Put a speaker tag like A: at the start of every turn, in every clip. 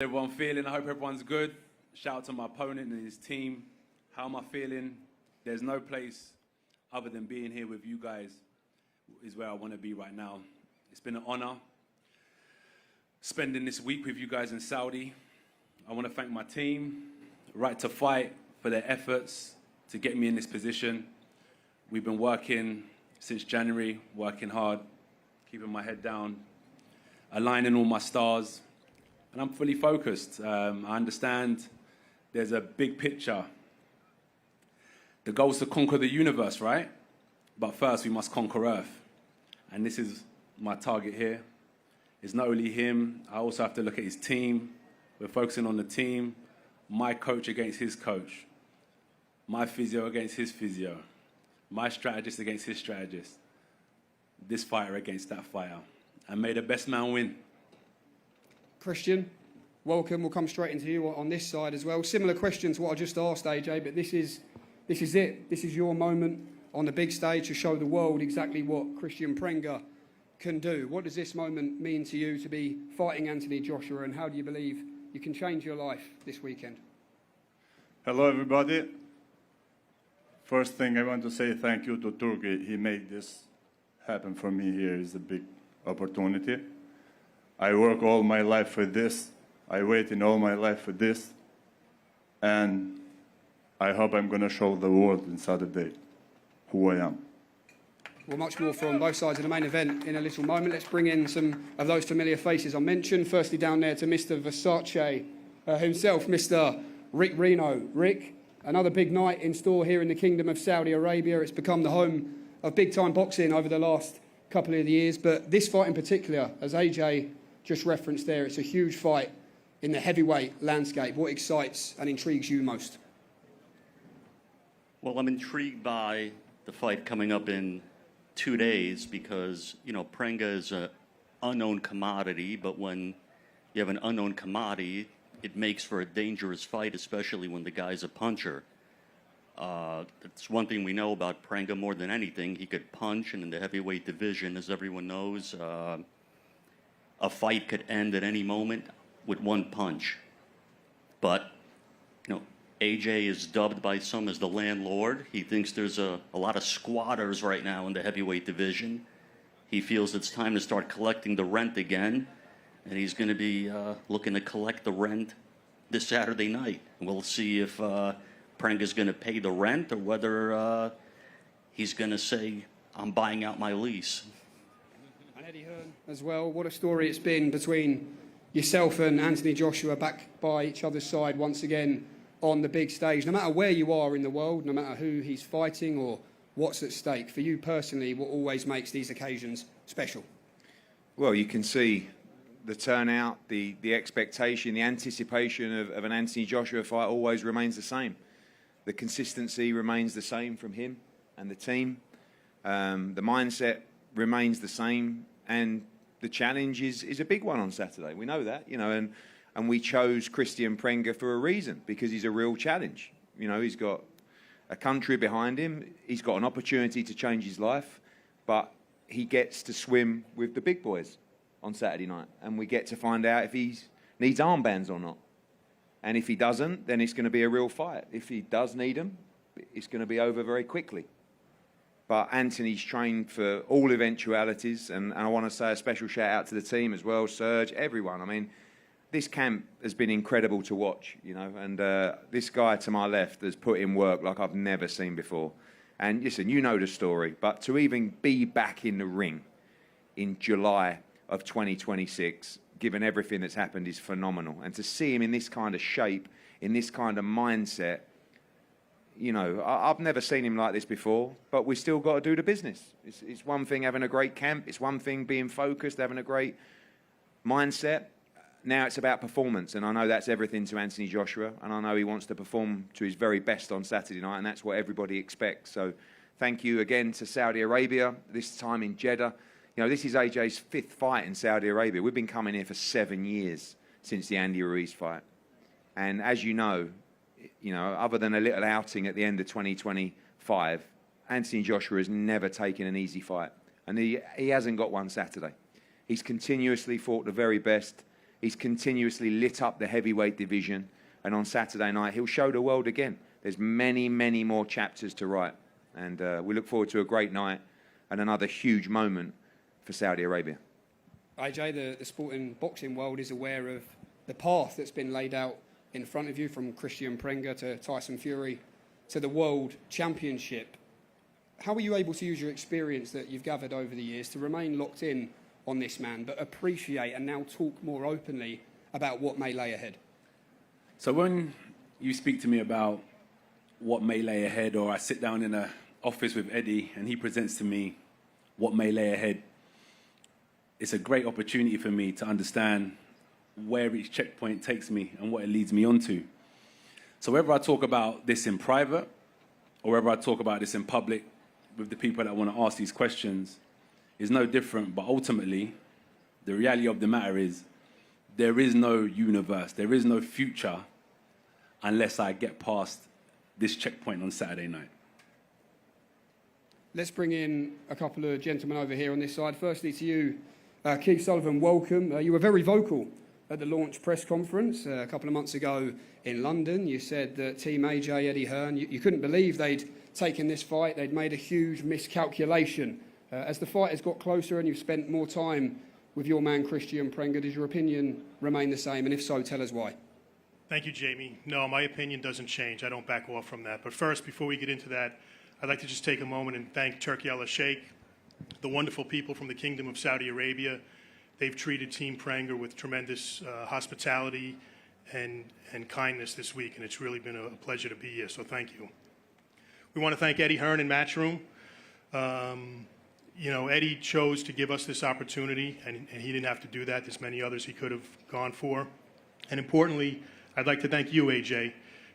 A: Everyone feeling? I hope everyone's good. Shout out to my opponent and his team. How am I feeling? There's no place other than being here with you guys is where I want to be right now. It's been an honor spending this week with you guys in Saudi. I want to thank my team, Right to Fight, for their efforts to get me in this position. We've been working since January, working hard, keeping my head down, aligning all my stars. And I'm fully focused. I understand there's a big picture. The goal is to conquer the universe, right? But first, we must conquer Earth. And this is my target here. It's not only him. I also have to look at his team. We're focusing on the team. My coach against his coach. My physio against his physio. My strategist against his strategist. This fighter against that fighter. And may the best man win.
B: Kristian, welcome. We'll come straight into you on this side as well. Similar question to what I just asked, AJ, but this is it. This is your moment on the big stage to show the world exactly what Kristian Prenga can do. What does this moment mean to you to be fighting Anthony Joshua, and how do you believe you can change your life this weekend?
C: Hello, everybody. First thing I want to say thank you to Turkey. He made this happen for me here. It's a big opportunity. I work all my life for this. I waited all my life for this. And I hope I'm going to show the world in Saturday who I am.
B: Well, much more from both sides of the main event in a little moment. Let's bring in some of those familiar faces I mentioned. Firstly, down there to Mr. Versace himself, Mr. Rick Reno. Rick, another big night in store here in the Kingdom of Saudi Arabia. It's become the home of big-time boxing over the last couple of years. But this fight in particular, as AJ just referenced there, it's a huge fight in the heavyweight landscape. What excites and intrigues you most?
D: Well, I'm intrigued by the fight coming up in 2 days because, you know, Prenga is an unknown commodity, but when you have an unknown commodity, it makes for a dangerous fight, especially when the guy's a puncher. It's one thing we know about Prenga more than anything. He could punch, and in the heavyweight division, as everyone knows, a fight could end at any moment with one punch. But, you know, AJ is dubbed by some as the landlord. He thinks there's a lot of squatters right now in the heavyweight division. He feels it's time to start collecting the rent again, and he's going to be looking to collect the rent this Saturday night. We'll see if Prenga's going to pay the rent or whether he's going to say, I'm buying out my lease.
B: And Eddie Hearn as well. What a story it's been between yourself and Anthony Joshua, back by each other's side once again on the big stage. No matter where you are in the world, no matter who he's fighting or what's at stake, for you personally, what always makes these occasions special?
E: Well, you can see the turnout, the expectation, the anticipation of an Anthony Joshua fight always remains the same. The consistency remains the same from him and the team. The mindset remains the same, and the challenge is a big one on Saturday. We know that, you know, and we chose Kristian Prenga for a reason, because he's a real challenge. You know, he's got a country behind him. He's got an opportunity to change his life, but he gets to swim with the big boys on Saturday night, and we get to find out if he needs armbands or not. And if he doesn't, then it's going to be a real fight. If he does need them, it's going to be over very quickly. But Anthony's trained for all eventualities, and I want to say a special shout out to the team as well, Serge, everyone. I mean, this camp has been incredible to watch, you know, and this guy to my left has put in work like I've never seen before. And listen, you know the story, but to even be back in the ring in July of 2026, given everything that's happened, is phenomenal. And to see him in this kind of shape, in this kind of mindset, you know, I've never seen him like this before, but we still got to do the business. It's one thing having a great camp. It's one thing being focused, having a great mindset. Now it's about performance, and I know that's everything to Anthony Joshua, and I know he wants to perform to his very best on Saturday night, and that's what everybody expects. So thank you again to Saudi Arabia, this time in Jeddah. You know, this is AJ's 5th fight in Saudi Arabia. We've been coming here for 7 years since the Andy Ruiz fight. And as you know, other than a little outing at the end of 2025, Anthony Joshua has never taken an easy fight. And he hasn't got one Saturday. He's continuously fought the very best. He's continuously lit up the heavyweight division, and on Saturday night, he'll show the world again. There's many, many more chapters to write, and we look forward to a great night and another huge moment for Saudi Arabia.
B: AJ, the sporting boxing world is aware of the path that's been laid out in front of you, from Kristian Prenga to Tyson Fury to the World Championship. How are you able to use your experience that you've gathered over the years to remain locked in on this man, but appreciate and now talk more openly about what may lay ahead?
A: So when you speak to me about what may lay ahead, or I sit down in an office with Eddie and he presents to me what may lay ahead, it's a great opportunity for me to understand where each checkpoint takes me and what it leads me onto. So whether I talk about this in private or whether I talk about this in public with the people that want to ask these questions is no different, but ultimately the reality of the matter is there is no universe, there is no future unless I get past this checkpoint on Saturday night.
B: Let's bring in a couple of gentlemen over here on this side. Firstly to you, Keith Sullivan, welcome. You were very vocal at the launch press conference a couple of months ago in London. You said that Team AJ, Eddie Hearn, you couldn't believe they'd taken this fight. They'd made a huge miscalculation. As the fight has got closer and you've spent more time with your man Kristian Prenga, does your opinion remain the same? And if so, tell us why.
F: Thank you, Jamie. No, my opinion doesn't change. I don't back off from that. But first, before we get into that, I'd like to just take a moment and thank Turkey al-Sheikh, the wonderful people from the Kingdom of Saudi Arabia. They've treated Team Prenga with tremendous hospitality and kindness this week, and it's really been a pleasure to be here, so thank you. We want to thank Eddie Hearn and Matchroom. You know, Eddie chose to give us this opportunity, and he didn't have to do that. There's many others he could have gone for. And importantly, I'd like to thank you, AJ,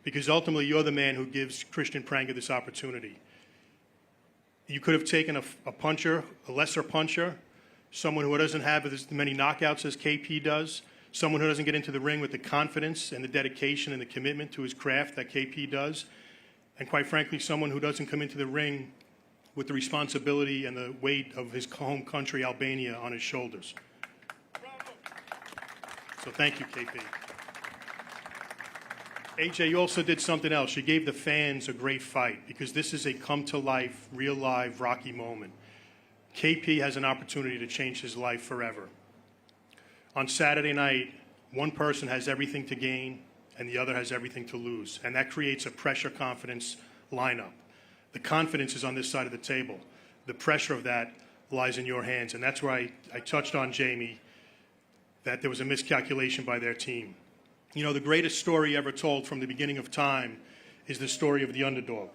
F: because ultimately you're the man who gives Kristian Prenga this opportunity. You could have taken a puncher, a lesser puncher, someone who doesn't have as many knockouts as KP does, someone who doesn't get into the ring with the confidence and the dedication and the commitment to his craft that KP does, and quite frankly, someone who doesn't come into the ring with the responsibility and the weight of his home country, Albania, on his shoulders. So thank you, KP. AJ, you also did something else. You gave the fans a great fight, because this is a come-to-life, real live Rocky moment. KP has an opportunity to change his life forever. On Saturday night, one person has everything to gain and the other has everything to lose, and that creates a pressure-confidence lineup. The confidence is on this side of the table. The pressure of that lies in your hands, and that's where I touched on, Jamie, that there was a miscalculation by their team. You know, the greatest story ever told from the beginning of time is the story of the underdog.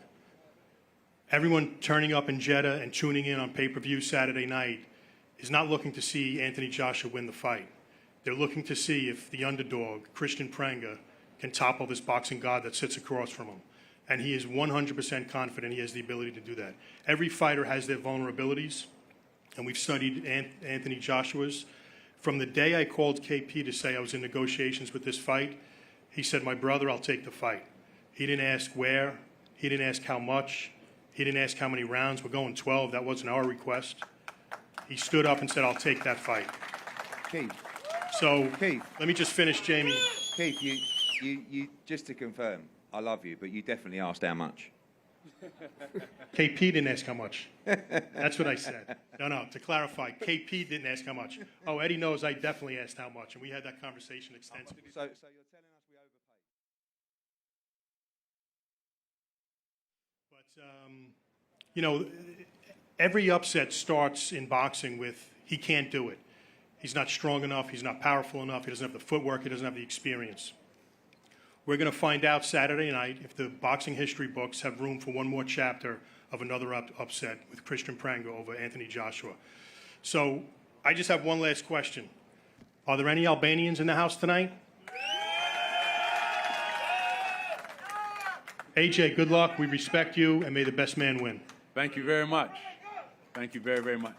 F: Everyone turning up in Jeddah and tuning in on pay-per-view Saturday night is not looking to see Anthony Joshua win the fight. They're looking to see if the underdog, Kristian Prenga, can topple this boxing god that sits across from him. And he is 100% confident he has the ability to do that. Every fighter has their vulnerabilities, and we've studied Anthony Joshua's. From the day I called KP to say I was in negotiations with this fight, he said, "My brother, I'll take the fight." He didn't ask where. He didn't ask how much. He didn't ask how many rounds. We're going 12. That wasn't our request. He stood up and said, "I'll take that fight."
E: Keith,
F: So let me just finish, Jamie.
E: Keith, you just to confirm, I love you, but you definitely asked how much.
F: KP didn't ask how much. That's what I said. No, to clarify, KP didn't ask how much. Oh, Eddie knows I definitely asked how much, and we had that conversation extensively.
E: So you're telling us we overpaid?
F: But, you know, every upset starts in boxing with he can't do it. He's not strong enough. He's not powerful enough. He doesn't have the footwork. He doesn't have the experience. We're going to find out Saturday night if the boxing history books have room for one more chapter of another upset with Kristian Prenga over Anthony Joshua. So I just have one last question. Are there any Albanians in the house tonight? AJ, good luck. We respect you, and may the best man win.
A: Thank you very much. Thank you very, very much.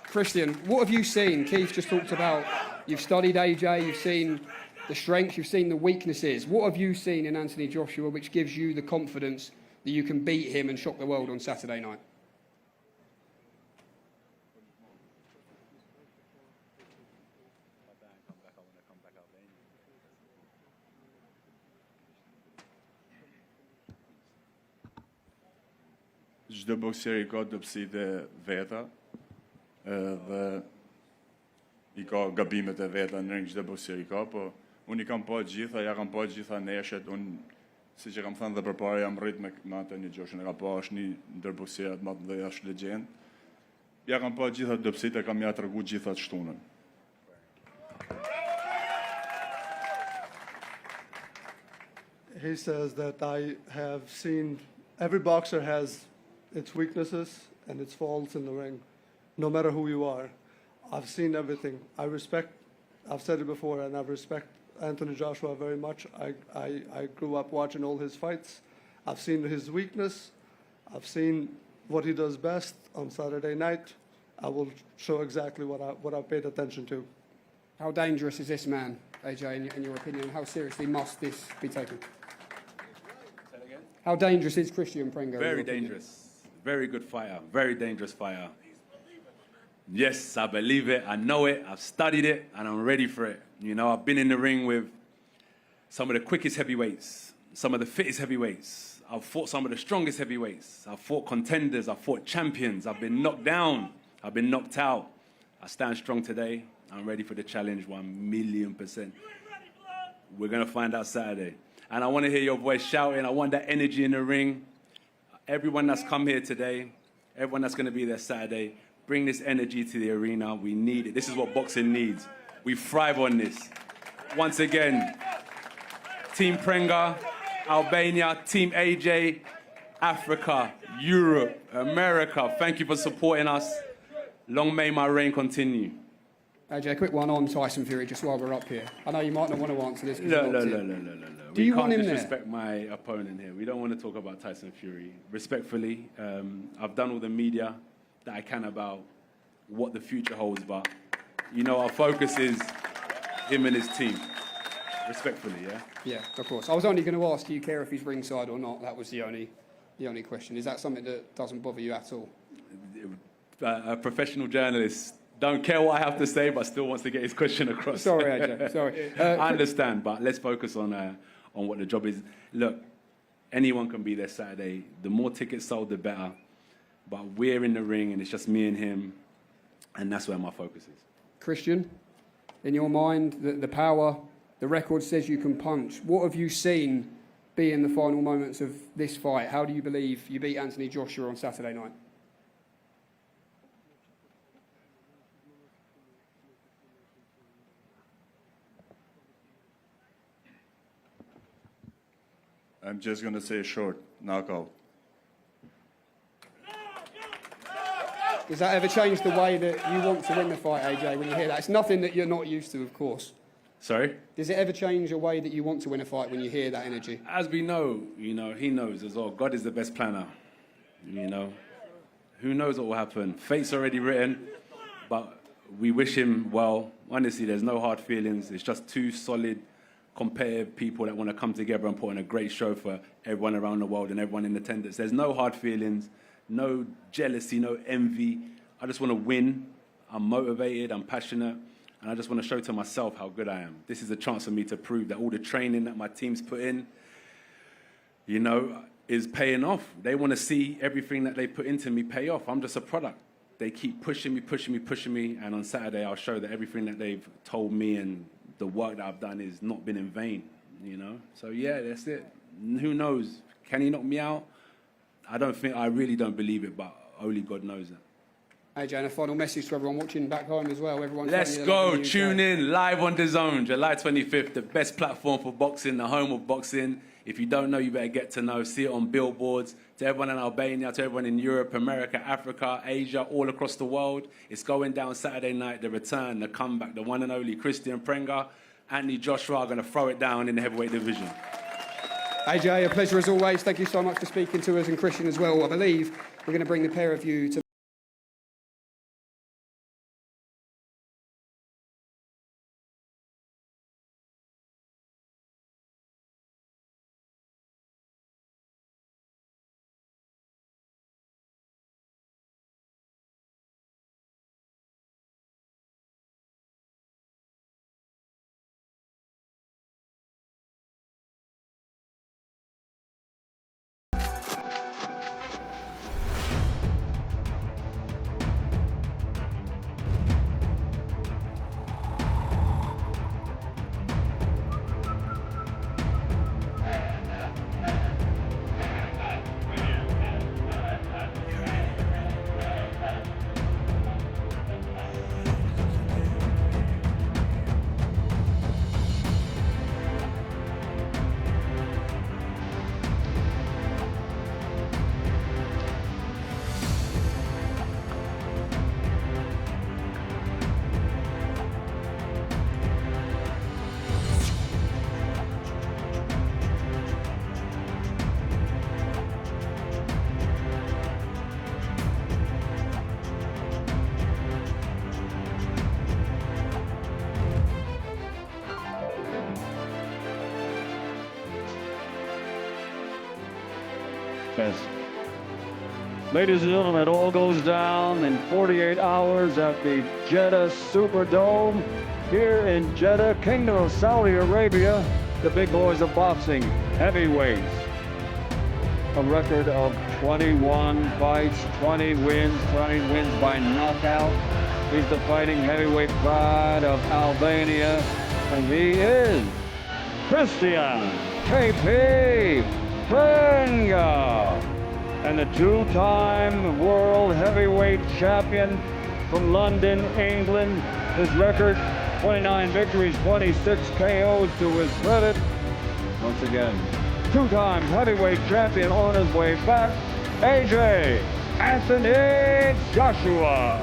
B: Kristian, what have you seen? Keith just talked about, you've studied AJ, you've seen the strengths, you've seen the weaknesses. What have you seen in Anthony Joshua which gives you the confidence that you can beat him and shock the world on Saturday night?
C: çdo bokser I ka dobësitë e veta, dhe I ka gabimet e veta në ring, çdo bokser I ka, po unë I kam pa gjitha, ja kam pa gjitha neshet, unë siç e kam thënë dhe përpara jam rrit me Anthony Joshua, e ka pa është një ndër bokserat më të mëdhenj, është legjend. Ja kam pa gjitha dobësitë, e kam ja tregu gjitha të shtunën.
G: He says that I have seen every boxer has its weaknesses and its faults in the ring, no matter who you are. I've seen everything. I've said it before, and I respect Anthony Joshua very much. I grew up watching all his fights. I've seen his weakness. I've seen what he does best on Saturday night. I will show exactly what I paid attention to.
B: How dangerous is this man, AJ, in your opinion? How seriously must this be taken? How dangerous is Kristian Prenga?
A: Very dangerous. Very good fighter. Very dangerous fighter. Yes, I believe it. I know it. I've studied it, and I'm ready for it. You know, I've been in the ring with some of the quickest heavyweights, some of the fittest heavyweights. I've fought some of the strongest heavyweights. I've fought contenders. I've fought champions. I've been knocked down. I've been knocked out. I stand strong today. I'm ready for the challenge 1,000,000%. We're going to find out Saturday. And I want to hear your voice shouting. I want that energy in the ring. Everyone that's come here today, everyone that's going to be there Saturday, bring this energy to the arena. We need it. This is what boxing needs. We thrive on this. Once again, Team Prenga, Albania, Team AJ, Africa, Europe, America, thank you for supporting us. Long may my reign continue.
B: AJ, a quick one on Tyson Fury, just while we're up here. I know you might not want to answer this.
A: No.
B: Do you want him there?
A: We can't disrespect my opponent here. We don't want to talk about Tyson Fury. Respectfully, I've done all the media that I can about what the future holds, but, you know, our focus is him and his team. Respectfully, yeah?
B: Yeah, of course. I was only going to ask, do you care if he's ringside or not? That was the only question. Is that something that doesn't bother you at all?
A: A professional journalist don't care what I have to say, but still wants to get his question across.
B: Sorry, AJ, sorry.
A: I understand, but let's focus on what the job is. Look, anyone can be there Saturday. The more tickets sold, the better. But we're in the ring, and it's just me and him, and that's where my focus is.
B: Kristian, in your mind, the power, the record says you can punch. What have you seen be in the final moments of this fight? How do you believe you beat Anthony Joshua on Saturday night?
C: I'm just going to say short, knockout.
B: Does that ever change the way that you want to win the fight, AJ, when you hear that? It's nothing that you're not used to, of course.
A: Sorry?
B: Does it ever change the way that you want to win a fight when you hear that energy?
A: As we know, you know, he knows as well. God is the best planner, you know. Who knows what will happen? Fate's already written, but we wish him well. Honestly, there's no hard feelings. It's just two solid, competitive people that want to come together and put on a great show for everyone around the world and everyone in attendance. There's no hard feelings, no jealousy, no envy. I just want to win. I'm motivated, I'm passionate, and I just want to show to myself how good I am. This is a chance for me to prove that all the training that my team's put in, you know, is paying off. They want to see everything that they put into me pay off. I'm just a product. They keep pushing me, and on Saturday I'll show that everything that they've told me and the work that I've done has not been in vain, you know? So yeah, that's it. Who knows? Can he knock me out? I really don't believe it, but only God knows it.
B: AJ, and a final message to everyone watching back home as well.
A: Let's go. Tune in live on DAZN, July 25th, the best platform for boxing, the home of boxing. If you don't know, you better get to know. See it on billboards. To everyone in Albania, to everyone in Europe, America, Africa, Asia, all across the world. It's going down Saturday night, the return, the comeback, the one and only Kristian Prenga. Anthony Joshua are going to throw it down in the heavyweight division.
B: AJ, a pleasure as always. Thank you so much for speaking to us, and Kristian as well. I believe we're going to bring the pair of you to
H: Yes. Ladies and gentlemen, it all goes down in 48 hours at the Jeddah Superdome here in Jeddah, Kingdom of Saudi Arabia. The big boys of boxing, heavyweights. A record of 21 fights, 20 wins by knockout. He's the fighting heavyweight pride of Albania, and he is Kristian KP Prenga. And the two-time world heavyweight champion from London, England. His record, 29 victories, 26 KOs to his credit. Once again, two-time heavyweight champion on his way back, AJ Anthony Joshua.